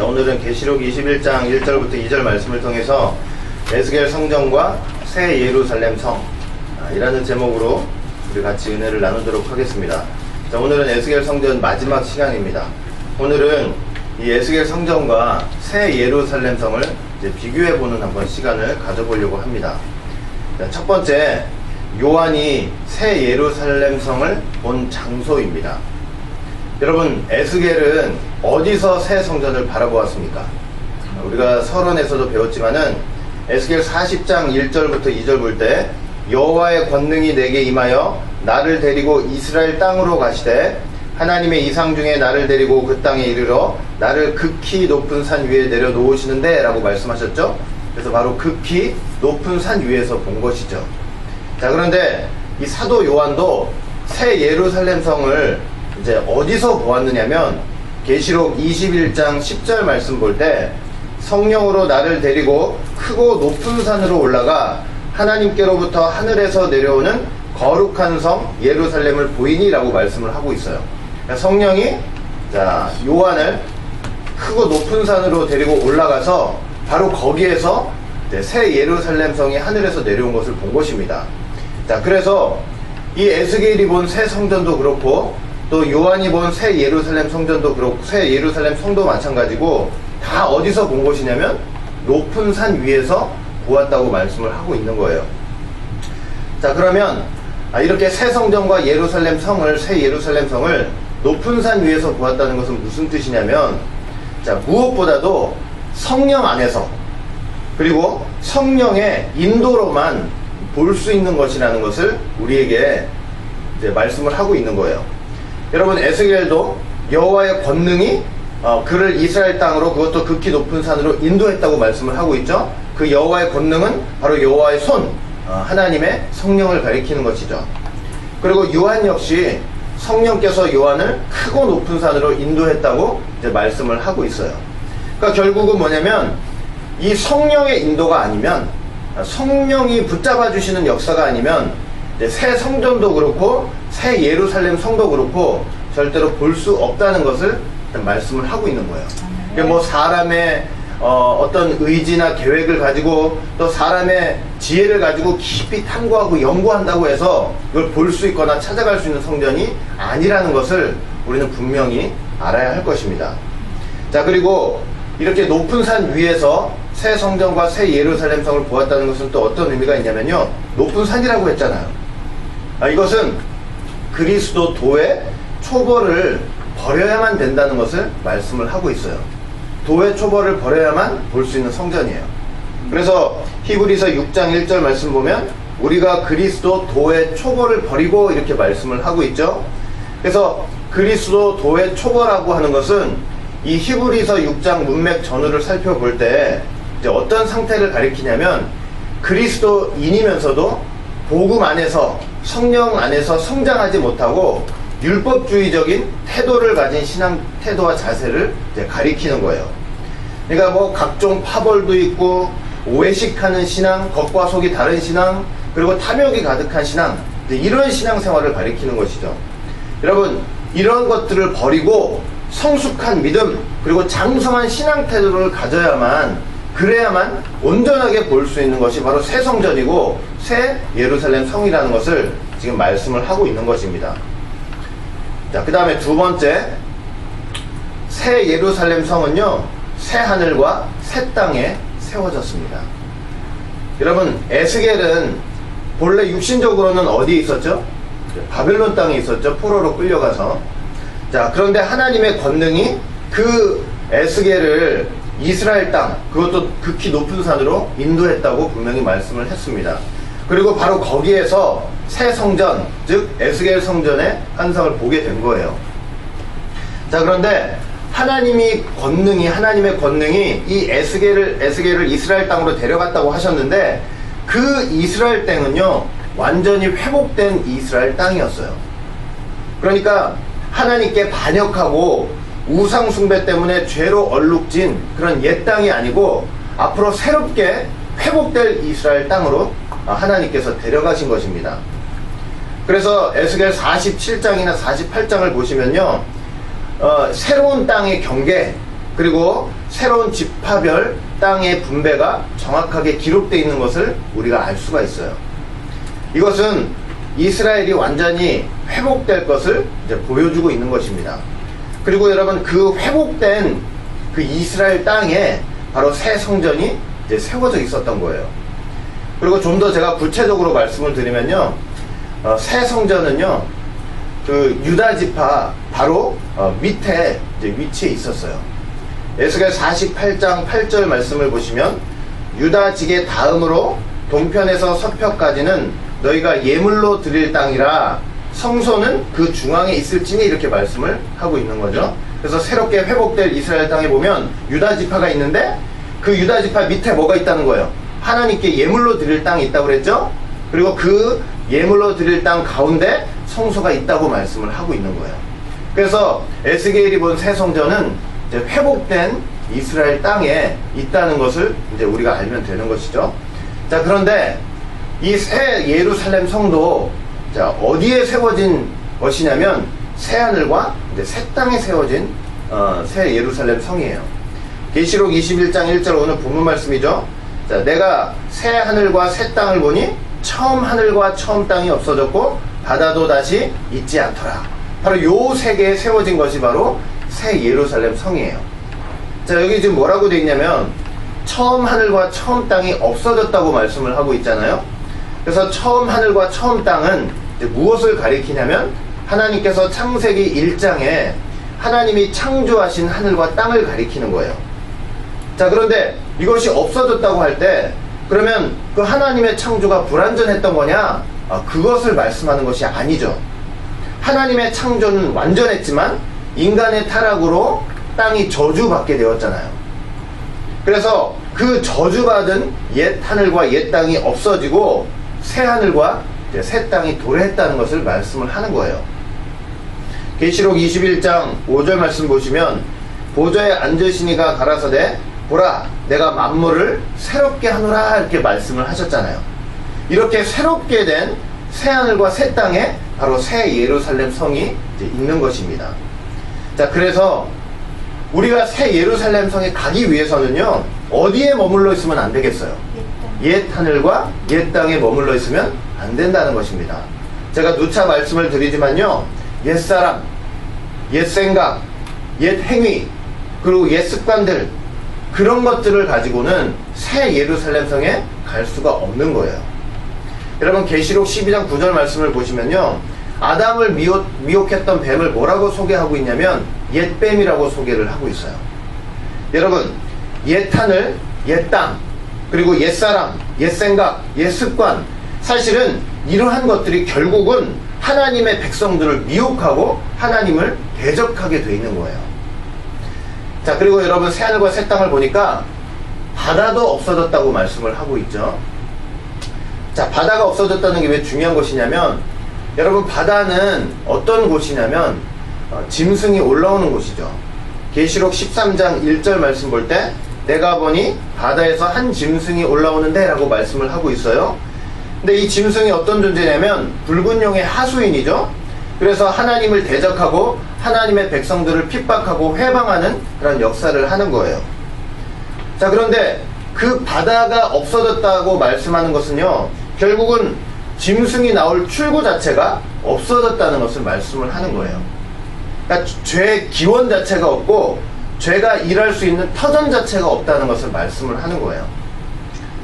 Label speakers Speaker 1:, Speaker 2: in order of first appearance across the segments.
Speaker 1: 자, 오늘은 계시록 21장 1절부터 2절 말씀을 통해서 에스겔 성전과 새 예루살렘 성 이라는 제목으로 우리 같이 은혜를 나누도록 하겠습니다. 자, 오늘은 에스겔 성전 마지막 시간입니다. 오늘은 이 에스겔 성전과 새 예루살렘 성을 이제 비교해보는 한번 시간을 가져보려고 합니다. 자, 첫 번째, 요한이 새 예루살렘 성을 본 장소입니다. 여러분, 에스겔은 어디서 새 성전을 바라보았습니까? 우리가 서론에서도 배웠지만은 에스겔 40장 1절부터 2절 볼 때 여호와의 권능이 내게 임하여 나를 데리고 이스라엘 땅으로 가시되 하나님의 이상 중에 나를 데리고 그 땅에 이르러 나를 극히 높은 산 위에 내려놓으시는데 라고 말씀하셨죠. 그래서 바로 극히 높은 산 위에서 본 것이죠. 자, 그런데 이 사도 요한도 새 예루살렘 성을 이제 어디서 보았느냐면 계시록 21장 10절 말씀 볼 때 성령으로 나를 데리고 크고 높은 산으로 올라가 하나님께로부터 하늘에서 내려오는 거룩한 성 예루살렘을 보이니 라고 말씀을 하고 있어요. 그러니까 성령이 요한을 크고 높은 산으로 데리고 올라가서 바로 거기에서 새 예루살렘 성이 하늘에서 내려온 것을 본 것입니다. 자, 그래서 이 에스겔이 본 새 성전도 그렇고 또 요한이 본 새 예루살렘 성전도 그렇고 새 예루살렘 성도 마찬가지고 다 어디서 본 것이냐면 높은 산 위에서 보았다고 말씀을 하고 있는 거예요. 자, 그러면 이렇게 새 성전과 예루살렘 성을 새 예루살렘 성을 높은 산 위에서 보았다는 것은 무슨 뜻이냐면, 자, 무엇보다도 성령 안에서 그리고 성령의 인도로만 볼 수 있는 것이라는 것을 우리에게 이제 말씀을 하고 있는 거예요. 여러분, 에스겔도 여호와의 권능이 그를 이스라엘 땅으로, 그것도 극히 높은 산으로 인도했다고 말씀을 하고 있죠. 그 여호와의 권능은 바로 여호와의 손, 하나님의 성령을 가리키는 것이죠. 그리고 요한 역시 성령께서 요한을 크고 높은 산으로 인도했다고 이제 말씀을 하고 있어요. 그러니까 결국은 뭐냐면 이 성령의 인도가 아니면, 성령이 붙잡아 주시는 역사가 아니면 이제 새 성전도 그렇고 새 예루살렘 성도 그렇고 절대로 볼 수 없다는 것을 말씀을 하고 있는 거예요. 그러니까 뭐 사람의 어떤 의지나 계획을 가지고 또 사람의 지혜를 가지고 깊이 탐구하고 연구한다고 해서 이걸 볼 수 있거나 찾아갈 수 있는 성전이 아니라는 것을 우리는 분명히 알아야 할 것입니다. 자, 그리고 이렇게 높은 산 위에서 새 성전과 새 예루살렘 성을 보았다는 것은 또 어떤 의미가 있냐면요, 높은 산이라고 했잖아요. 이것은 그리스도 도의 초벌을 버려야만 된다는 것을 말씀을 하고 있어요. 도의 초벌을 버려야만 볼 수 있는 성전이에요. 그래서 히브리서 6장 1절 말씀 보면 우리가 그리스도 도의 초벌을 버리고 이렇게 말씀을 하고 있죠. 그래서 그리스도 도의 초벌하고 하는 것은 이 히브리서 6장 문맥 전후를 살펴볼 때 이제 어떤 상태를 가리키냐면, 그리스도인이면서도 복음 안에서 성령 안에서 성장하지 못하고 율법주의적인 태도를 가진 신앙 태도와 자세를 이제 가리키는 거예요. 그러니까 뭐 각종 파벌도 있고 오해식하는 신앙, 겉과 속이 다른 신앙, 그리고 탐욕이 가득한 신앙, 이런 신앙생활을 가리키는 것이죠. 여러분, 이런 것들을 버리고 성숙한 믿음 그리고 장성한 신앙 태도를 가져야만, 그래야만 온전하게 볼 수 있는 것이 바로 새 성전이고 새 예루살렘 성이라는 것을 지금 말씀을 하고 있는 것입니다. 자, 그 다음에 두 번째, 새 예루살렘 성은요, 새 하늘과 새 땅에 세워졌습니다. 여러분, 에스겔은 본래 육신적으로는 어디에 있었죠? 바벨론 땅에 있었죠. 포로로 끌려가서. 자, 그런데 하나님의 권능이 그 에스겔을 이스라엘 땅, 그것도 극히 높은 산으로 인도했다고 분명히 말씀을 했습니다. 그리고 바로 거기에서 새 성전, 즉 에스겔 성전의 환상을 보게 된 거예요. 자, 그런데 하나님의 권능이 이 에스겔을 이스라엘 땅으로 데려갔다고 하셨는데, 그 이스라엘 땅은요 완전히 회복된 이스라엘 땅이었어요. 그러니까 하나님께 반역하고 우상 숭배 때문에 죄로 얼룩진 그런 옛 땅이 아니고 앞으로 새롭게 회복될 이스라엘 땅으로 하나님께서 데려가신 것입니다. 그래서 에스겔 47장이나 48장을 보시면요, 새로운 땅의 경계, 그리고 새로운 지파별 땅의 분배가 정확하게 기록되어 있는 것을 우리가 알 수가 있어요. 이것은 이스라엘이 완전히 회복될 것을 이제 보여주고 있는 것입니다. 그리고 여러분, 그 회복된 그 이스라엘 땅에 바로 새 성전이 이제 세워져 있었던 거예요. 그리고 좀 더 제가 구체적으로 말씀을 드리면요, 새 성전은요, 그 유다 지파 바로 밑에 이제 위치해 있었어요. 에스겔 48장 8절 말씀을 보시면, 유다 지계 다음으로 동편에서 서편까지는 너희가 예물로 드릴 땅이라 성소는 그 중앙에 있을지니, 이렇게 말씀을 하고 있는 거죠. 그래서 새롭게 회복될 이스라엘 땅에 보면 유다 지파가 있는데, 그 유다 지파 밑에 뭐가 있다는 거예요? 하나님께 예물로 드릴 땅이 있다고 그랬죠? 그리고 그 예물로 드릴 땅 가운데 성소가 있다고 말씀을 하고 있는 거예요. 그래서 에스겔이 본 새 성전은 이제 회복된 이스라엘 땅에 있다는 것을 이제 우리가 알면 되는 것이죠. 자, 그런데 이 새 예루살렘 성도, 자, 어디에 세워진 것이냐면 새 하늘과 이제 새 땅에 세워진 새 예루살렘 성이에요. 계시록 21장 1절, 오늘 본문 말씀이죠. 자, 내가 새 하늘과 새 땅을 보니 처음 하늘과 처음 땅이 없어졌고 바다도 다시 있지 않더라. 바로 요 세 개에 세워진 것이 바로 새 예루살렘 성이에요. 자, 여기 지금 뭐라고 되어 있냐면 처음 하늘과 처음 땅이 없어졌다고 말씀을 하고 있잖아요. 그래서 처음 하늘과 처음 땅은 이제 무엇을 가리키냐면 하나님께서 창세기 1장에 하나님이 창조하신 하늘과 땅을 가리키는 거예요. 자, 그런데 이것이 없어졌다고 할 때 그러면 그 하나님의 창조가 불완전했던 거냐? 그것을 말씀하는 것이 아니죠. 하나님의 창조는 완전했지만 인간의 타락으로 땅이 저주받게 되었잖아요. 그래서 그 저주받은 옛 하늘과 옛 땅이 없어지고 새 하늘과 새 땅이 도래했다는 것을 말씀을 하는 거예요. 계시록 21장 5절 말씀 보시면, 보좌에 앉으시니가 가라사대 보라 내가 만물을 새롭게 하노라, 이렇게 말씀을 하셨잖아요. 이렇게 새롭게 된 새 하늘과 새 땅에 바로 새 예루살렘 성이 이제 있는 것입니다. 자, 그래서 우리가 새 예루살렘 성에 가기 위해서는요, 어디에 머물러 있으면 안 되겠어요? 옛 하늘과 옛 땅에 머물러 있으면 안 된다는 것입니다. 제가 누차 말씀을 드리지만요, 옛사람, 옛생각, 옛 행위, 그리고 옛 습관들, 그런 것들을 가지고는 새 예루살렘 성에 갈 수가 없는 거예요. 여러분, 계시록 12장 9절 말씀을 보시면요, 아담을 미혹했던 뱀을 뭐라고 소개하고 있냐면 옛뱀이라고 소개를 하고 있어요. 여러분, 옛 하늘, 옛 땅, 그리고 옛사람, 옛생각, 옛습관, 사실은 이러한 것들이 결국은 하나님의 백성들을 미혹하고 하나님을 대적하게 돼 있는 거예요. 자, 그리고 여러분, 새하늘과 새 땅을 보니까 바다도 없어졌다고 말씀을 하고 있죠. 자, 바다가 없어졌다는 게 왜 중요한 것이냐면, 여러분, 바다는 어떤 곳이냐면 짐승이 올라오는 곳이죠. 계시록 13장 1절 말씀 볼 때 내가 보니 바다에서 한 짐승이 올라오는데 라고 말씀을 하고 있어요. 근데 이 짐승이 어떤 존재냐면 붉은 용의 하수인이죠. 그래서 하나님을 대적하고 하나님의 백성들을 핍박하고 회방하는 그런 역사를 하는 거예요. 자, 그런데 그 바다가 없어졌다고 말씀하는 것은요, 결국은 짐승이 나올 출구 자체가 없어졌다는 것을 말씀을 하는 거예요. 그러니까 죄의 기원 자체가 없고 죄가 일할 수 있는 터전 자체가 없다는 것을 말씀을 하는 거예요.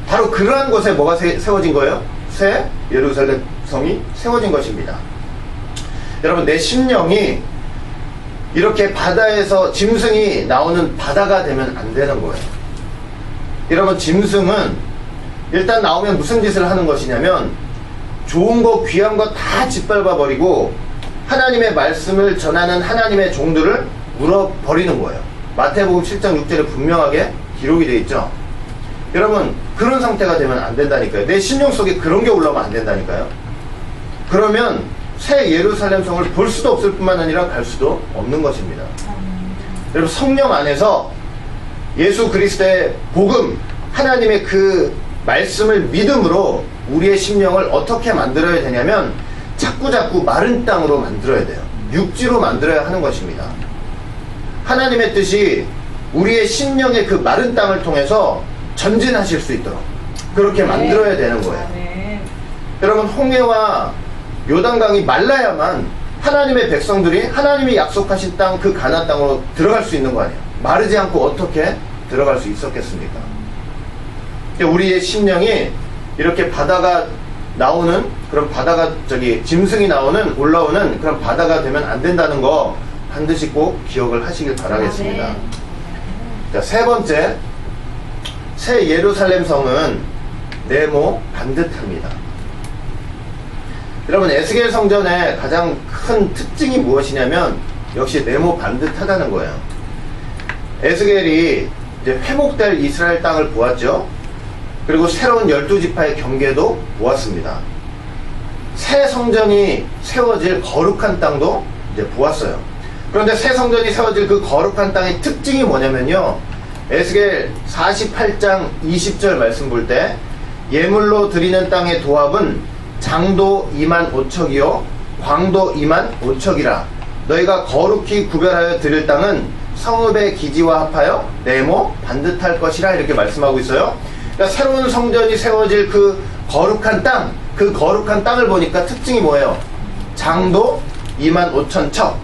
Speaker 1: 바로 그러한 곳에 뭐가 세워진 거예요? 새 예루살렘 성이 세워진 것입니다. 여러분, 내 심령이 이렇게 바다에서 짐승이 나오는 바다가 되면 안 되는 거예요. 여러분, 짐승은 일단 나오면 무슨 짓을 하는 것이냐면 좋은 거 귀한 거 다 짓밟아 버리고 하나님의 말씀을 전하는 하나님의 종들을 물어버리는 거예요. 마태복음 7장 6절에 분명하게 기록이 되어 있죠. 여러분, 그런 상태가 되면 안 된다니까요. 내 심령 속에 그런 게 올라오면 안 된다니까요. 그러면 새 예루살렘 성을 볼 수도 없을 뿐만 아니라 갈 수도 없는 것입니다. 여러분, 성령 안에서 예수 그리스도의 복음, 하나님의 그 말씀을 믿음으로 우리의 심령을 어떻게 만들어야 되냐면 자꾸자꾸 마른 땅으로 만들어야 돼요. 육지로 만들어야 하는 것입니다. 하나님의 뜻이 우리의 심령의 그 마른 땅을 통해서 전진하실 수 있도록 그렇게 만들어야 되는 거예요. 여러분, 홍해와 요단강이 말라야만 하나님의 백성들이 하나님이 약속하신 땅, 그 가나안 땅으로 들어갈 수 있는 거 아니에요. 마르지 않고 어떻게 들어갈 수 있었겠습니까? 우리의 심령이 이렇게 바다가 나오는 그런 바다가 짐승이 나오는 올라오는 그런 바다가 되면 안 된다는 거 반드시 꼭 기억을 하시길 바라겠습니다. 자, 세 번째, 새 예루살렘 성은 네모 반듯합니다. 여러분, 에스겔 성전의 가장 큰 특징이 무엇이냐면 역시 네모 반듯하다는 거예요. 에스겔이 이제 회복될 이스라엘 땅을 보았죠. 그리고 새로운 12지파의 경계도 보았습니다. 새 성전이 세워질 거룩한 땅도 이제 보았어요. 그런데 새 성전이 세워질 그 거룩한 땅의 특징이 뭐냐면요, 에스겔 48장 20절 말씀 볼 때 예물로 드리는 땅의 도합은 장도 2만 5척이요 광도 2만 5척이라. 너희가 거룩히 구별하여 드릴 땅은 성읍의 기지와 합하여 네모 반듯할 것이라. 이렇게 말씀하고 있어요. 그러니까 새로운 성전이 세워질 그 거룩한 땅, 그 거룩한 땅을 보니까 특징이 뭐예요? 장도 2만 5천 척,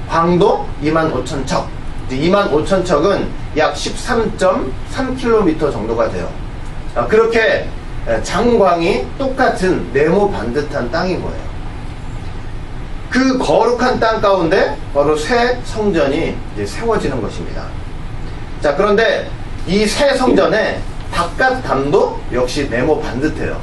Speaker 1: 광도 2만 5천 척. 2만 5천 척은 약 13.3km 정도가 돼요. 그렇게 장광이 똑같은 네모 반듯한 땅인 거예요. 그 거룩한 땅 가운데 바로 새 성전이 이제 세워지는 것입니다. 자, 그런데 이 새 성전의 바깥 담도 역시 네모 반듯해요.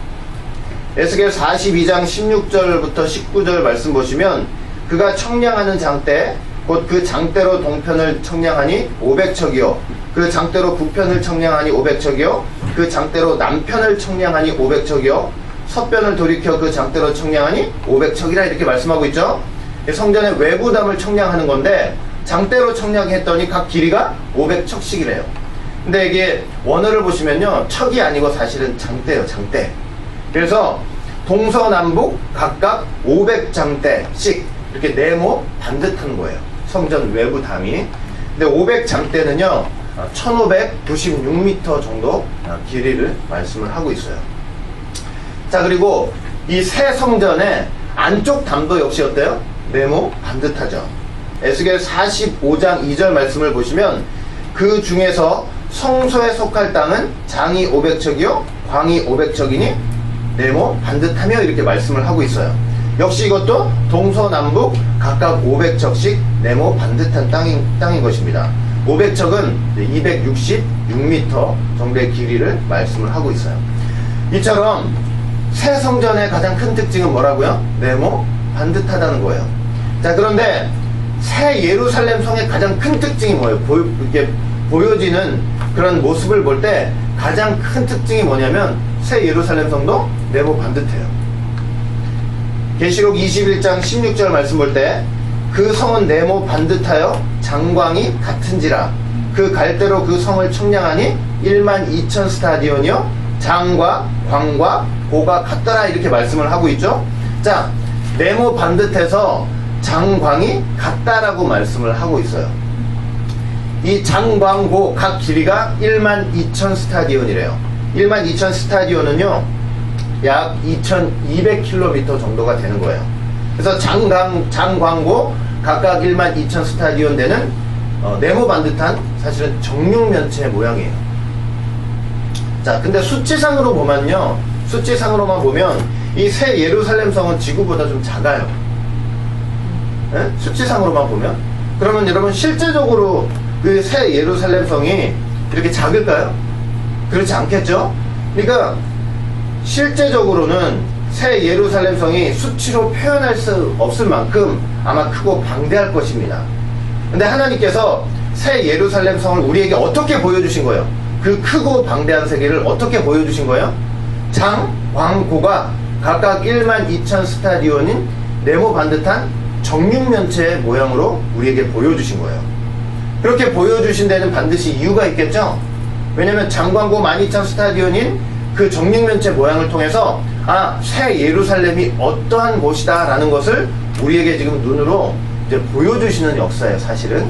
Speaker 1: 에스겔 42장 16절부터 19절 말씀 보시면 그가 청량하는 장대 곧 그 장대로 동편을 청량하니 500척이요 그 장대로 북편을 청량하니 500척이요 그 장대로 남편을 청량하니 500척이요 서편을 돌이켜 그 장대로 청량하니 500척이라. 이렇게 말씀하고 있죠. 성전의 외부담을 청량하는 건데 장대로 청량했더니 각 길이가 500척씩이래요. 근데 이게 원어를 보시면요, 척이 아니고 사실은 장대예요. 장대. 그래서 동서남북 각각 500장대씩 이렇게 네모 반듯한 거예요, 성전 외부 담이. 근데 500장대는요 1596m 정도 길이를 말씀을 하고 있어요. 자, 그리고 이 새 성전의 안쪽 담도 역시 어때요? 네모 반듯하죠. 에스겔 45장 2절 말씀을 보시면 그 중에서 성소에 속할 땅은 장이 500척이요 광이 500척이니 네모 반듯하며. 이렇게 말씀을 하고 있어요. 역시 이것도 동서남북 각각 500척씩 네모 반듯한 땅인 것입니다. 500척은 266m 정도의 길이를 말씀을 하고 있어요. 이처럼 새 성전의 가장 큰 특징은 뭐라고요? 네모 반듯하다는 거예요. 자, 그런데 새 예루살렘 성의 가장 큰 특징이 뭐예요? 이렇게 보여지는 그런 모습을 볼 때 가장 큰 특징이 뭐냐면 새 예루살렘 성도 네모 반듯해요. 계시록 21장 16절 말씀 볼 때 그 성은 네모 반듯하여 장광이 같은지라. 그 갈대로 그 성을 청량하니 1만 2천 스타디온이요 장과 광과 고가 같더라. 이렇게 말씀을 하고 있죠. 자, 네모 반듯해서 장광이 같다라고 말씀을 하고 있어요. 이 장광고 각 길이가 1만 2천 스타디온이래요. 1만 2천 스타디온은요 약 2200km 정도가 되는 거예요. 그래서 장광고 각각 1만 2천 스타디온 되는 네모 반듯한 사실은 정육면체 모양이에요. 자, 근데 수치상으로 보면요, 수치상으로만 보면 이 새 예루살렘 성은 지구보다 좀 작아요. 네? 수치상으로만 보면. 그러면 여러분, 실제적으로 그 새 예루살렘 성이 이렇게 작을까요? 그렇지 않겠죠? 그러니까 실제적으로는 새 예루살렘 성이 수치로 표현할 수 없을 만큼 아마 크고 방대할 것입니다. 근데 하나님께서 새 예루살렘 성을 우리에게 어떻게 보여주신 거예요? 그 크고 방대한 세계를 어떻게 보여주신 거예요? 장, 광, 고가 각각 1만 2천 스타디온인 네모 반듯한 정육면체의 모양으로 우리에게 보여주신 거예요. 그렇게 보여주신 데는 반드시 이유가 있겠죠? 왜냐면 장광고 12,000 스타디온인 그 정육면체 모양을 통해서 새 예루살렘이 어떠한 곳이다 라는 것을 우리에게 지금 눈으로 이제 보여주시는 역사예요, 사실은.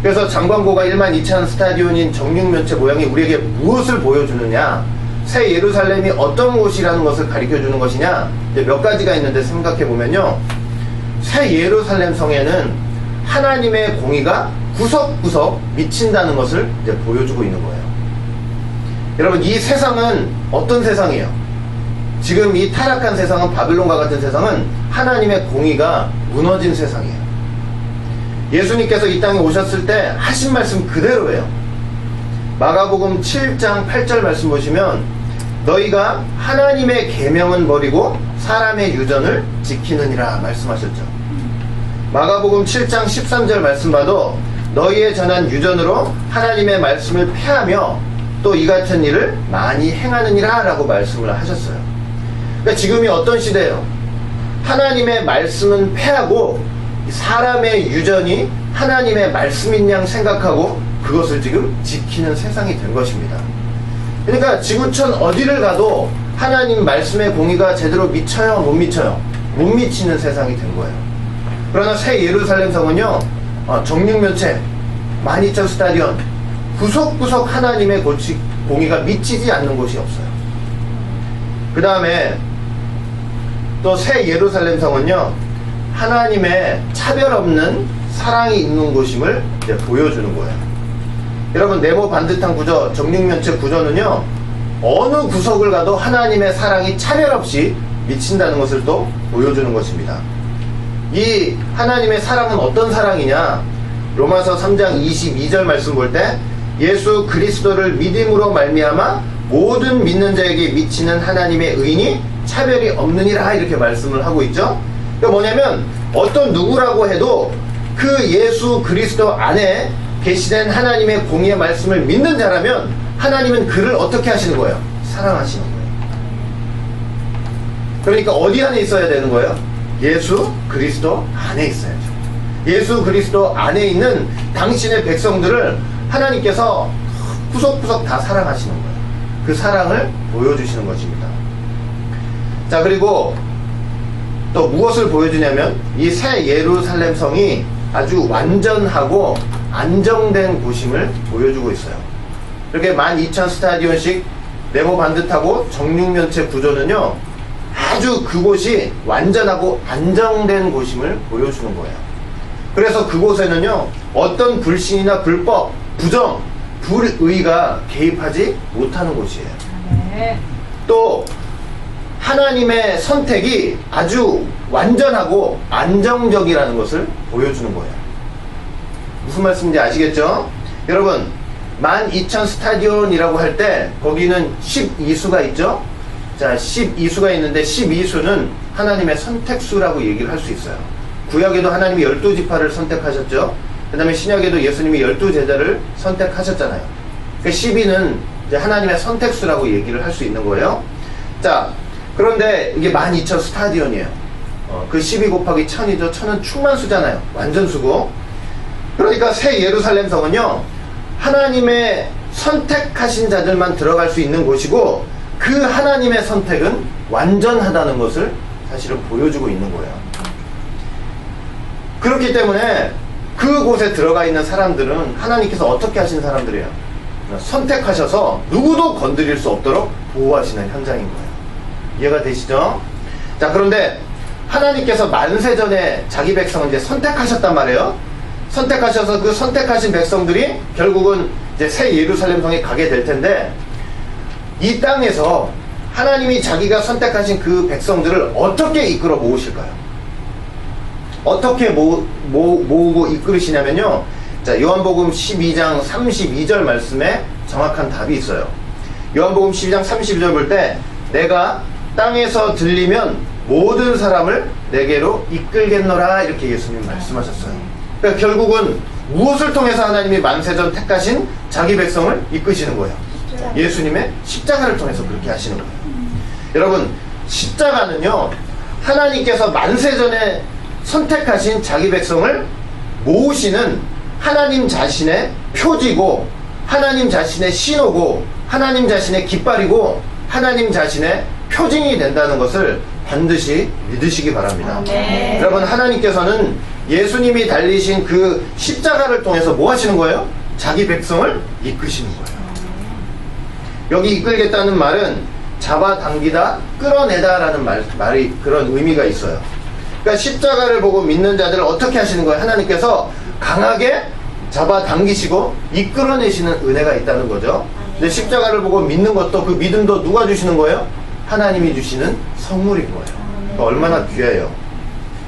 Speaker 1: 그래서 장광고가 12,000 스타디온인 정육면체 모양이 우리에게 무엇을 보여주느냐, 새 예루살렘이 어떤 곳이라는 것을 가르쳐주는 것이냐, 이제 몇 가지가 있는데 생각해보면요, 새 예루살렘 성에는 하나님의 공의가 구석구석 미친다는 것을 이제 보여주고 있는 거예요. 여러분, 이 세상은 어떤 세상이에요? 지금 이 타락한 세상은, 바빌론과 같은 세상은 하나님의 공의가 무너진 세상이에요. 예수님께서 이 땅에 오셨을 때 하신 말씀 그대로예요. 마가복음 7장 8절 말씀 보시면, 너희가 하나님의 계명은 버리고 사람의 유전을 지키느니라 말씀하셨죠. 마가복음 7장 13절 말씀 봐도 너희의 전한 유전으로 하나님의 말씀을 폐하며 또 이 같은 일을 많이 행하느니라 라고 말씀을 하셨어요. 그러니까 지금이 어떤 시대예요? 하나님의 말씀은 폐하고 사람의 유전이 하나님의 말씀인 양 생각하고 그것을 지금 지키는 세상이 된 것입니다. 그러니까 지구촌 어디를 가도 하나님 말씀의 공의가 제대로 미쳐요? 못 미쳐요? 못 미치는 세상이 된 거예요. 그러나 새 예루살렘 성은요, 정육면체, 12,000 스타디온, 구석구석 하나님의 공의가 미치지 않는 곳이 없어요. 그 다음에 또 새 예루살렘 성은요, 하나님의 차별 없는 사랑이 있는 곳임을 이제 보여주는 거예요. 여러분, 네모 반듯한 구조, 정육면체 구조는요, 어느 구석을 가도 하나님의 사랑이 차별 없이 미친다는 것을 또 보여주는 것입니다. 이 하나님의 사랑은 어떤 사랑이냐? 로마서 3장 22절 말씀 볼 때, 예수 그리스도를 믿음으로 말미암아 모든 믿는 자에게 미치는 하나님의 의인이 차별이 없느니라, 이렇게 말씀을 하고 있죠. 그러니까 뭐냐면, 어떤 누구라고 해도 그 예수 그리스도 안에 계시된 하나님의 공의의 말씀을 믿는 자라면 하나님은 그를 어떻게 하시는 거예요? 사랑하시는 거예요. 그러니까 어디 안에 있어야 되는 거예요? 예수 그리스도 안에 있어야죠. 예수 그리스도 안에 있는 당신의 백성들을 하나님께서 구석구석 다 사랑하시는 거예요. 그 사랑을 보여주시는 것입니다. 자, 그리고 또 무엇을 보여주냐면, 이 새 예루살렘 성이 아주 완전하고 안정된 곳임을 보여주고 있어요. 이렇게 12,000 스타디온씩 네모 반듯하고 정육면체 구조는요, 아주 그곳이 완전하고 안정된 곳임을 보여주는 거예요. 그래서 그곳에는요, 어떤 불신이나 불법, 부정, 불의가 개입하지 못하는 곳이에요.
Speaker 2: 네.
Speaker 1: 또 하나님의 선택이 아주 완전하고 안정적이라는 것을 보여주는 거예요. 무슨 말씀인지 아시겠죠? 여러분, 12,000 스타디온이라고 할 때 거기는 12수가 있죠? 자, 12수가 있는데 12수는 하나님의 선택수라고 얘기를 할 수 있어요. 구약에도 하나님이 12지파를 선택하셨죠? 그 다음에 신약에도 예수님이 12제자를 선택하셨잖아요. 그러니까 12는 이제 하나님의 선택수라고 얘기를 할 수 있는 거예요. 자, 그런데 이게 12,000 스타디온이에요. 그 12 곱하기 1000이죠. 1000은 충만수잖아요. 완전수고. 그러니까 새 예루살렘 성은요, 하나님의 선택하신 자들만 들어갈 수 있는 곳이고, 그 하나님의 선택은 완전하다는 것을 사실은 보여주고 있는 거예요. 그렇기 때문에 그곳에 들어가 있는 사람들은 하나님께서 어떻게 하신 사람들이에요? 선택하셔서 누구도 건드릴 수 없도록 보호하시는 현장인 거예요. 이해가 되시죠? 자, 그런데 하나님께서 만세전에 자기 백성을 이제 선택하셨단 말이에요. 선택하셔서 그 선택하신 백성들이 결국은 이제 새 예루살렘 성에 가게 될 텐데, 이 땅에서 하나님이 자기가 선택하신 그 백성들을 어떻게 이끌어 모으실까요? 어떻게 모으고 이끌으시냐면요, 자, 요한복음 12장 32절 말씀에 정확한 답이 있어요. 요한복음 12장 32절 볼 때, 내가 땅에서 들리면 모든 사람을 내게로 이끌겠노라, 이렇게 예수님 말씀하셨어요. 그러니까 결국은 무엇을 통해서 하나님이 만세전 택하신 자기 백성을 이끄시는 거예요? 예수님의 십자가를 통해서 그렇게 하시는 거예요. 여러분, 십자가는요, 하나님께서 만세전에 선택하신 자기 백성을 모으시는 하나님 자신의 표지고, 하나님 자신의 신호고, 하나님 자신의 깃발이고, 하나님 자신의 표징이 된다는 것을 반드시 믿으시기 바랍니다.
Speaker 2: 네.
Speaker 1: 여러분, 하나님께서는 예수님이 달리신 그 십자가를 통해서 뭐 하시는 거예요? 자기 백성을 이끄시는 거예요. 여기 이끌겠다는 말은 잡아당기다, 끌어내다 라는 말이 그런 의미가 있어요. 그러니까 십자가를 보고 믿는 자들을 어떻게 하시는 거예요? 하나님께서 강하게 잡아당기시고 이끌어내시는 은혜가 있다는 거죠. 근데 십자가를 보고 믿는 것도, 그 믿음도 누가 주시는 거예요? 하나님이 주시는 선물인 거예요. 그러니까 얼마나 귀해요.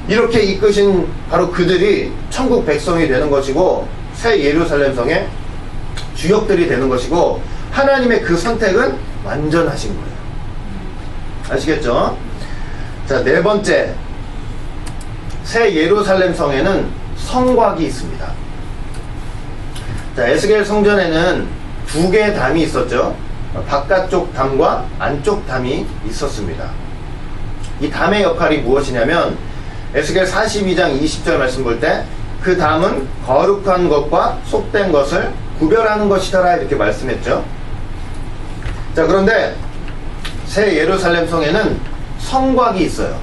Speaker 1: 이렇게 이끄신 바로 그들이 천국 백성이 되는 것이고, 새 예루살렘 성의 주역들이 되는 것이고, 하나님의 그 선택은 완전하신 거예요. 아시겠죠? 자, 네 번째, 새 예루살렘 성에는 성곽이 있습니다. 자, 에스겔 성전에는 두 개의 담이 있었죠. 바깥쪽 담과 안쪽 담이 있었습니다. 이 담의 역할이 무엇이냐면, 에스겔 42장 20절 말씀 볼 때 그 담은 거룩한 것과 속된 것을 구별하는 것이더라 이렇게 말씀했죠. 자, 그런데 새 예루살렘 성에는 성곽이 있어요.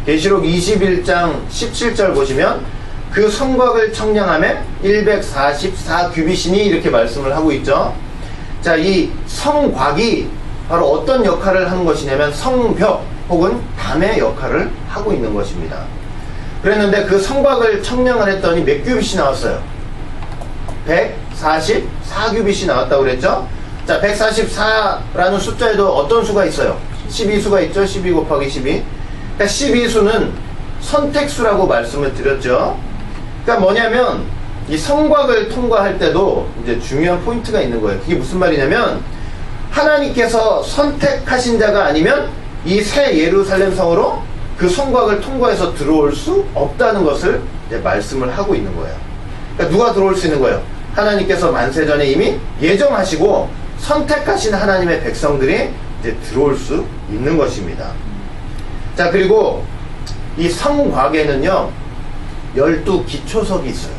Speaker 1: 계시록 21장 17절 보시면 그 성곽을 청량함에 144규빗이니 이렇게 말씀을 하고 있죠. 자, 이 성곽이 바로 어떤 역할을 하는 것이냐면 성벽 혹은 담의 역할을 하고 있는 것입니다. 그랬는데 그 성곽을 청량을 했더니 몇 규빗이 나왔어요? 144규빗이 나왔다고 그랬죠? 자, 144라는 숫자에도 어떤 수가 있어요? 12수가 있죠? 12 곱하기 12. 그러니까 12수는 선택수라고 말씀을 드렸죠. 그러니까 뭐냐면 이 성곽을 통과할 때도 이제 중요한 포인트가 있는 거예요. 그게 무슨 말이냐면, 하나님께서 선택하신 자가 아니면 이 새 예루살렘 성으로 그 성곽을 통과해서 들어올 수 없다는 것을 이제 말씀을 하고 있는 거예요. 그러니까 누가 들어올 수 있는 거예요? 하나님께서 만세전에 이미 예정하시고 선택하신 하나님의 백성들이 이제 들어올 수 있는 것입니다. 자, 그리고 이 성곽에는요 12기초석이 있어요.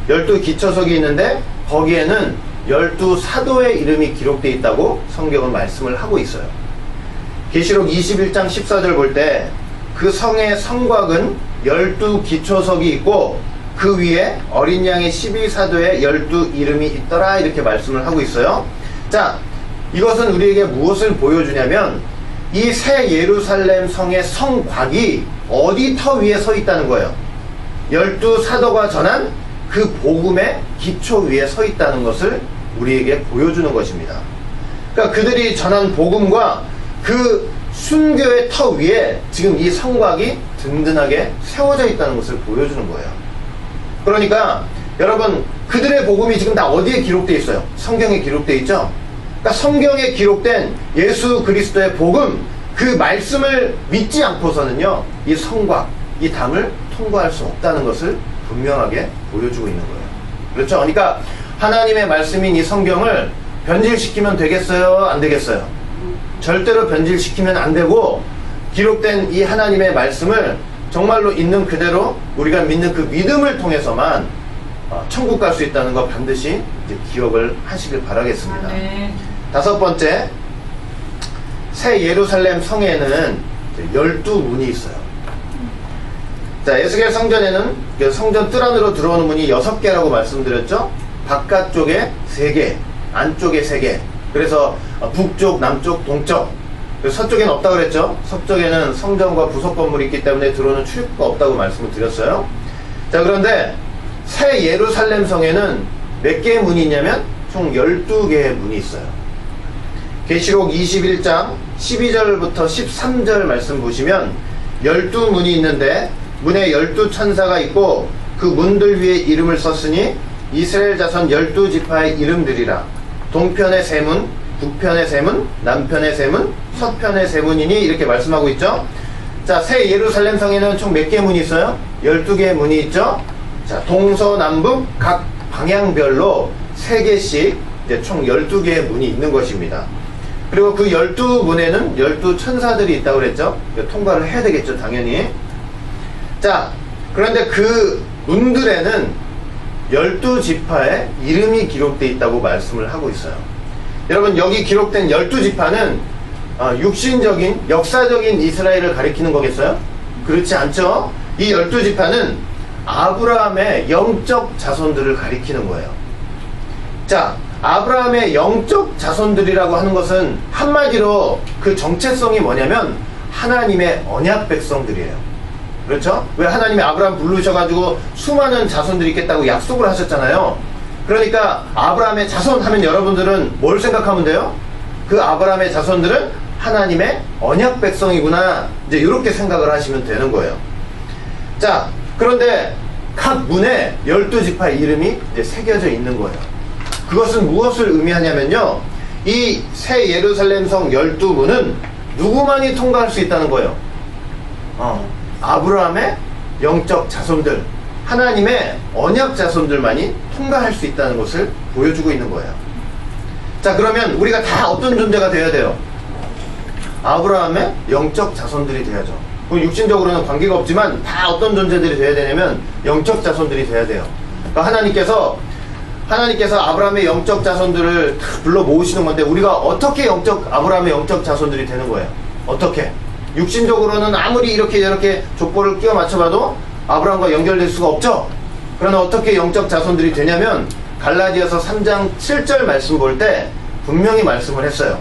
Speaker 1: 12기초석이 있는데 거기에는 12사도의 이름이 기록되어 있다고 성경은 말씀을 하고 있어요. 계시록 21장 14절 볼 때 그 성의 성곽은 12기초석이 있고 그 위에 어린 양의 12사도의 12 이름이 있더라 이렇게 말씀을 하고 있어요. 자, 이것은 우리에게 무엇을 보여주냐면 이 새 예루살렘 성의 성곽이 어디 터 위에 서 있다는 거예요. 12사도가 전한 그 복음의 기초 위에 서 있다는 것을 우리에게 보여주는 것입니다. 그러니까 그들이 전한 복음과 그 순교의 터 위에 지금 이 성곽이 든든하게 세워져 있다는 것을 보여주는 거예요. 그러니까 여러분, 그들의 복음이 지금 다 어디에 기록되어 있어요? 성경에 기록되어 있죠? 그러니까 성경에 기록된 예수 그리스도의 복음, 그 말씀을 믿지 않고서는요 이 성곽, 이 담을 통과할 수 없다는 것을 분명하게 보여주고 있는 거예요. 그렇죠? 그러니까 하나님의 말씀인 이 성경을 변질시키면 되겠어요? 안 되겠어요? 절대로 변질시키면 안 되고, 기록된 이 하나님의 말씀을 정말로 있는 그대로 우리가 믿는 그 믿음을 통해서만 천국 갈 수 있다는 거 반드시 이제 기억을 하시길 바라겠습니다. 네. 다섯 번째, 새 예루살렘 성에는 12문이 있어요. 자, 에스겔 성전에는 성전 뜰 안으로 들어오는 문이 6개라고 말씀드렸죠. 바깥쪽에 3개, 안쪽에 3개. 그래서 북쪽, 남쪽, 동쪽. 서쪽에는 없다고 그랬죠. 서쪽에는 성전과 부속 건물이 있기 때문에 들어오는 출입구가 없다고 말씀을 드렸어요. 자, 그런데 새 예루살렘 성에는 몇 개의 문이 있냐면 총 12개의 문이 있어요. 계시록 21장 12절부터 13절 말씀 보시면 12문이 있는데 문에 12천사가 있고 그 문들 위에 이름을 썼으니 이스라엘 자손 12지파의 이름들이라. 동편의 세 문, 북편의 세 문, 남편의 세 문, 서편의 세 문이니 이렇게 말씀하고 있죠. 자, 새 예루살렘 성에는 총 몇 개의 문이 있어요? 12개의 문이 있죠. 자, 동서남북 각 방향별로 3개씩 이제 총 12개의 문이 있는 것입니다. 그리고 그 12문에는 12천사들이 있다고 그랬죠. 통과를 해야 되겠죠, 당연히. 자, 그런데 그 문들에는 12지파의 이름이 기록되어 있다고 말씀을 하고 있어요. 여러분, 여기 기록된 12지파는 육신적인 역사적인 이스라엘을 가리키는 거겠어요? 그렇지 않죠? 이 12지파는 아브라함의 영적 자손들을 가리키는 거예요. 자, 아브라함의 영적 자손들이라고 하는 것은 한마디로 그 정체성이 뭐냐면 하나님의 언약 백성들이에요. 그렇죠? 왜 하나님이 아브라함 부르셔가지고 수많은 자손들이 있겠다고 약속을 하셨잖아요. 그러니까 아브라함의 자손 하면 여러분들은 뭘 생각하면 돼요? 그 아브라함의 자손들은 하나님의 언약 백성이구나, 이제 이렇게 생각을 하시면 되는 거예요. 자, 그런데 각 문에 12지파의 이름이 이제 새겨져 있는 거예요. 그것은 무엇을 의미하냐면요, 이 새 예루살렘 성 12문은 누구만이 통과할 수 있다는 거예요. 아브라함의 영적 자손들, 하나님의 언약 자손들만이 통과할 수 있다는 것을 보여주고 있는 거예요. 자, 그러면 우리가 다 어떤 존재가 되어야 돼요? 아브라함의 영적 자손들이 돼야죠. 육신적으로는 관계가 없지만 다 어떤 존재들이 돼야 되냐면 영적 자손들이 돼야 돼요. 그러니까 하나님께서 아브라함의 영적 자손들을 다 불러 모으시는 건데, 우리가 어떻게 아브라함의 영적 자손들이 되는 거예요? 어떻게? 육신적으로는 아무리 이렇게 저렇게 족보를 끼워 맞춰봐도 아브라함과 연결될 수가 없죠. 그러나 어떻게 영적 자손들이 되냐면 갈라디아서 3장 7절 말씀 볼 때 분명히 말씀을 했어요.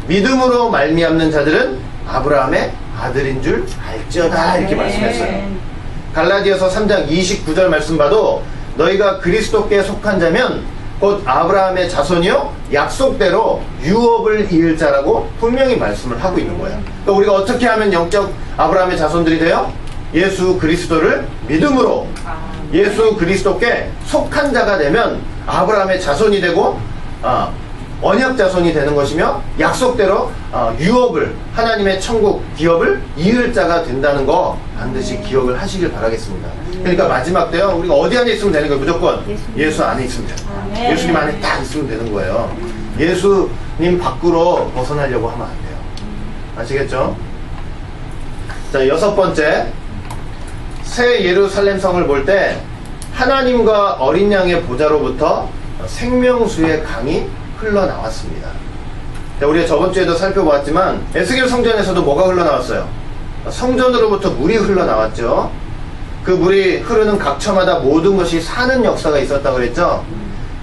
Speaker 1: 믿음으로 말미암는 자들은 아브라함의 아들인 줄 알지어다, 이렇게 말씀했어요. 갈라디아서 3장 29절 말씀 봐도 너희가 그리스도께 속한 자면 곧 아브라함의 자손이요 약속대로 유업을 이을 자라고 분명히 말씀을 하고 있는 거예요. 그러니까 우리가 어떻게 하면 영적 아브라함의 자손들이 돼요? 예수 그리스도를 믿음으로 예수 그리스도께 속한 자가 되면 아브라함의 자손이 되고 언약 자손이 되는 것이며, 약속대로 유업을, 하나님의 천국 기업을 이을 자가 된다는 거 반드시 기억을 하시길 바라겠습니다. 그러니까 마지막 때요, 우리가 어디 안에 있으면 되는 거예요? 무조건 예수 안에 있으면 돼요. 예수님 안에 딱 있으면 되는 거예요. 예수님 밖으로 벗어나려고 하면 안 돼요. 아시겠죠? 자, 6번째, 새 예루살렘 성을 볼 때 하나님과 어린 양의 보좌로부터 생명수의 강이 흘러나왔습니다. 우리가 저번 주에도 살펴보았지만 에스겔 성전에서도 뭐가 흘러나왔어요? 성전으로부터 물이 흘러나왔죠. 그 물이 흐르는 각처마다 모든 것이 사는 역사가 있었다고 그랬죠.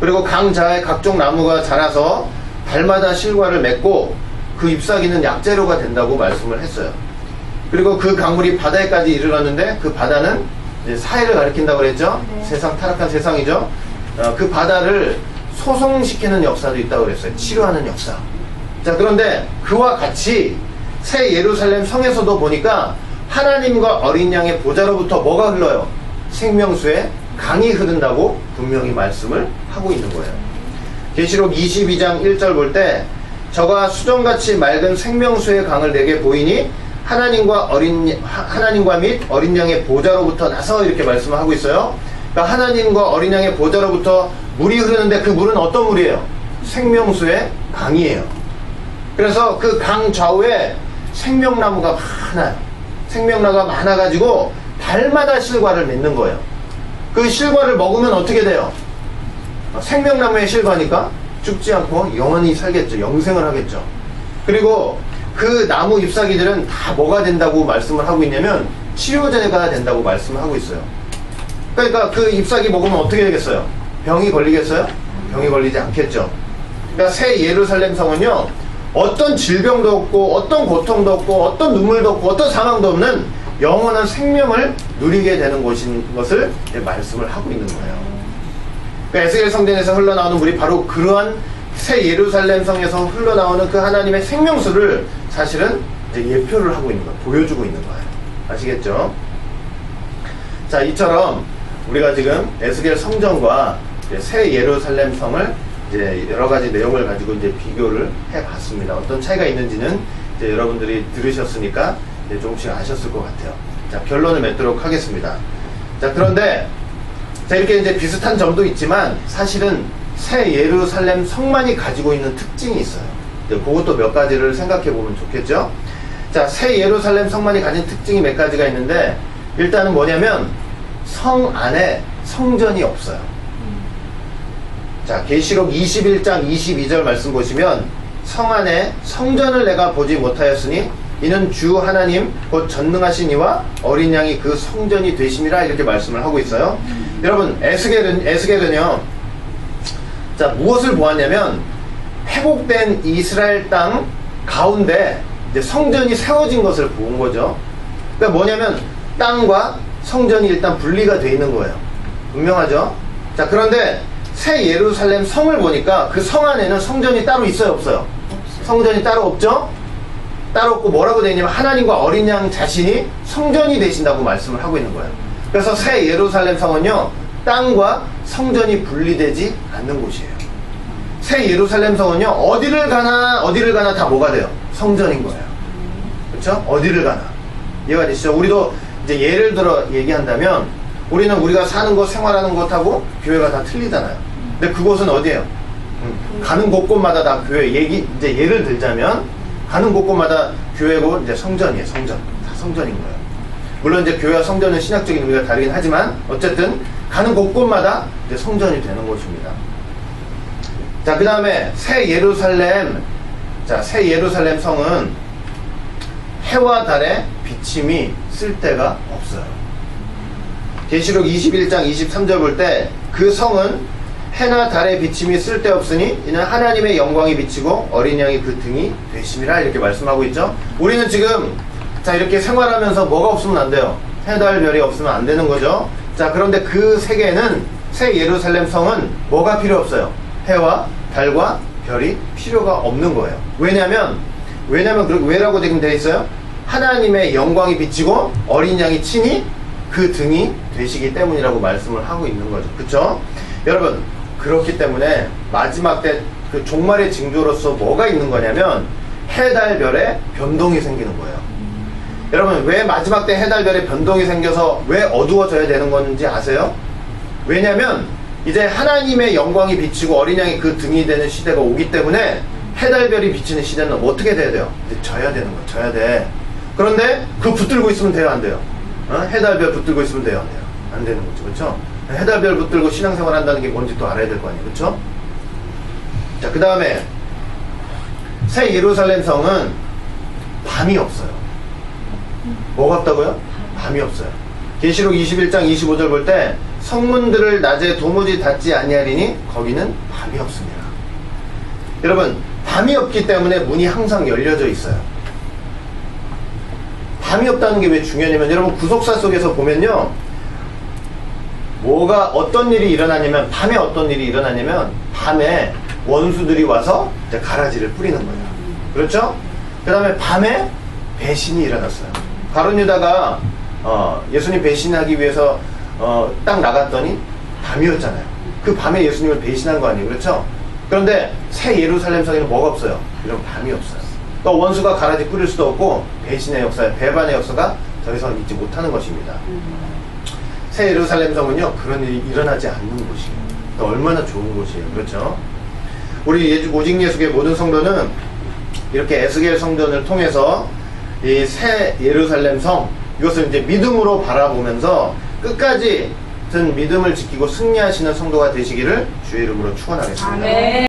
Speaker 1: 그리고 강자에 각종 나무가 자라서 달마다 실과를 맺고 그 잎사귀는 약재료가 된다고 말씀을 했어요. 그리고 그 강물이 바다에까지 이르렀는데 그 바다는 이제 사해를 가리킨다고 그랬죠. 세상, 타락한 세상이죠. 그 바다를 소송시키는 역사도 있다고 그랬어요. 치료하는 역사. 자, 그런데 그와 같이 새 예루살렘 성에서도 보니까 하나님과 어린 양의 보좌로부터 뭐가 흘러요? 생명수의 강이 흐른다고 분명히 말씀을 하고 있는 거예요. 계시록 22장 1절 볼 때 저가 수정같이 맑은 생명수의 강을 내게 보이니 하나님과 및 어린 양의 보좌로부터 나서, 이렇게 말씀을 하고 있어요. 그러니까 하나님과 어린 양의 보좌로부터 물이 흐르는데 그 물은 어떤 물이에요? 생명수의 강이에요. 그래서 그 강 좌우에 생명나무가 많아요. 생명나무가 많아가지고 달마다 실과를 맺는 거예요. 그 실과를 먹으면 어떻게 돼요? 생명나무의 실과니까 죽지 않고 영원히 살겠죠. 영생을 하겠죠. 그리고 그 나무 잎사귀들은 다 뭐가 된다고 말씀을 하고 있냐면 치료제가 된다고 말씀을 하고 있어요. 그러니까 그 잎사귀 먹으면 어떻게 되겠어요? 병이 걸리겠어요? 병이 걸리지 않겠죠. 그러니까 새 예루살렘 성은요, 어떤 질병도 없고 어떤 고통도 없고 어떤 눈물도 없고 어떤 상황도 없는 영원한 생명을 누리게 되는 곳인 것을 말씀을 하고 있는 거예요. 그러니까 에스겔 성전에서 흘러나오는 물이 바로 그러한 새 예루살렘 성에서 흘러나오는 그 하나님의 생명수를 사실은 이제 예표를 하고 있는 거예요. 보여주고 있는 거예요. 아시겠죠? 자, 이처럼 우리가 지금 에스겔 성전과 새 예루살렘 성을 이제 여러 가지 내용을 가지고 이제 비교를 해봤습니다. 어떤 차이가 있는지는 이제 여러분들이 들으셨으니까 이제 조금씩 아셨을 것 같아요. 자, 결론을 맺도록 하겠습니다. 자, 그런데 자, 이렇게 이제 비슷한 점도 있지만 사실은 새 예루살렘 성만이 가지고 있는 특징이 있어요. 그것도 몇 가지를 생각해 보면 좋겠죠. 자, 새 예루살렘 성만이 가진 특징이 몇 가지가 있는데, 일단은 뭐냐면 성 안에 성전이 없어요. 자, 계시록 21장 22절 말씀 보시면 성 안에 성전을 내가 보지 못하였으니 이는 주 하나님 곧 전능하신 이와 어린 양이 그 성전이 되심이라 이렇게 말씀을 하고 있어요. 여러분 에스겔은요, 자, 무엇을 보았냐면 회복된 이스라엘 땅 가운데 이제 성전이 세워진 것을 본 거죠. 그러니까 뭐냐면 땅과 성전이 일단 분리가 돼 있는 거예요. 분명하죠? 자, 그런데 새 예루살렘 성을 보니까 그 성 안에는 성전이 따로 있어요, 없어요? 성전이 따로 없죠? 따로 없고 뭐라고 되어 있냐면 하나님과 어린 양 자신이 성전이 되신다고 말씀을 하고 있는 거예요. 그래서 새 예루살렘 성은요, 땅과 성전이 분리되지 않는 곳이에요. 새 예루살렘 성은요, 어디를 가나 다 뭐가 돼요? 성전인 거예요. 그렇죠? 어디를 가나. 이해가 되시죠? 우리도 이제 예를 들어 얘기한다면 우리는 우리가 사는 곳, 생활하는 곳하고 교회가 다 틀리잖아요. 근데 그곳은 어디예요? 가는 곳곳마다 다 교회. 이제 예를 들자면 가는 곳곳마다 교회고 이제 성전이에요. 성전. 다 성전인 거예요. 물론 이제 교회와 성전은 신학적인 의미가 다르긴 하지만 어쨌든 가는 곳곳마다 이제 성전이 되는 곳입니다. 자, 그 다음에 새 예루살렘. 자, 새 예루살렘 성은 해와 달의 비침이 쓸 데가 없어요. 계시록 21장 23절 볼 때 그 성은 해나 달의 비침이 쓸데없으니 이는 하나님의 영광이 비치고 어린 양이 그 등이 되심이라 이렇게 말씀하고 있죠. 우리는 지금 자, 이렇게 생활하면서 뭐가 없으면 안 돼요? 해, 달, 별이 없으면 안 되는 거죠. 자, 그런데 그 세계는 새 예루살렘 성은 뭐가 필요 없어요? 해와 달과 별이 필요가 없는 거예요. 왜냐면 왜라고 지금 되어 있어요? 하나님의 영광이 비치고 어린 양이 친히 그 등이 되시기 때문이라고 말씀을 하고 있는 거죠. 그쵸? 여러분, 그렇기 때문에 마지막 때 그 종말의 징조로서 뭐가 있는 거냐면 해, 달, 별에 변동이 생기는 거예요. 여러분, 왜 마지막 때 해, 달, 별에 변동이 생겨서 왜 어두워져야 되는 건지 아세요? 왜냐면 이제 하나님의 영광이 비치고 어린 양이 그 등이 되는 시대가 오기 때문에 해, 달, 별이 비치는 시대는 어떻게 돼야 돼요? 이제 져야 되는 거예요. 져야 돼. 그런데 그거 붙들고 있으면 돼요, 안 돼요? 해, 달, 별 붙들고 있으면 돼요, 안 돼요? 안 되는 거죠. 그렇죠? 해, 달, 별 붙들고 신앙생활 한다는 게 뭔지 또 알아야 될 거 아니에요. 그렇죠? 자, 그 다음에 새 예루살렘 성은 밤이 없어요. 뭐가 없다고요? 밤이 없어요. 계시록 21장 25절 볼 때 성문들을 낮에 도무지 닫지 아니하리니 거기는 밤이 없습니다. 여러분, 밤이 없기 때문에 문이 항상 열려져 있어요. 밤이 없다는 게 왜 중요하냐면 여러분, 구속사 속에서 보면요, 어떤 일이 일어나냐면 밤에 어떤 일이 일어나냐면 밤에 원수들이 와서 이제 가라지를 뿌리는 거예요. 그렇죠? 그 다음에 밤에 배신이 일어났어요. 가룟 유다가 예수님 배신하기 위해서 딱 나갔더니 밤이었잖아요. 그 밤에 예수님을 배신한 거 아니에요. 그렇죠? 그런데 새 예루살렘 성에는 뭐가 없어요? 이런 밤이 없어요. 그러니까 원수가 가라지 뿌릴 수도 없고 배신의 역사, 배반의 역사가 더 이상 있지 못하는 것입니다. 새 예루살렘 성은요, 그런 일이 일어나지 않는 곳이에요. 그러니까 얼마나 좋은 곳이에요. 그렇죠? 우리 오직 예수의 모든 성도는 이렇게 에스겔 성전을 통해서 이 새 예루살렘 성, 이것을 이제 믿음으로 바라보면서 끝까지 믿음을 지키고 승리하시는 성도가 되시기를 주의 이름으로 축원하겠습니다. 아멘.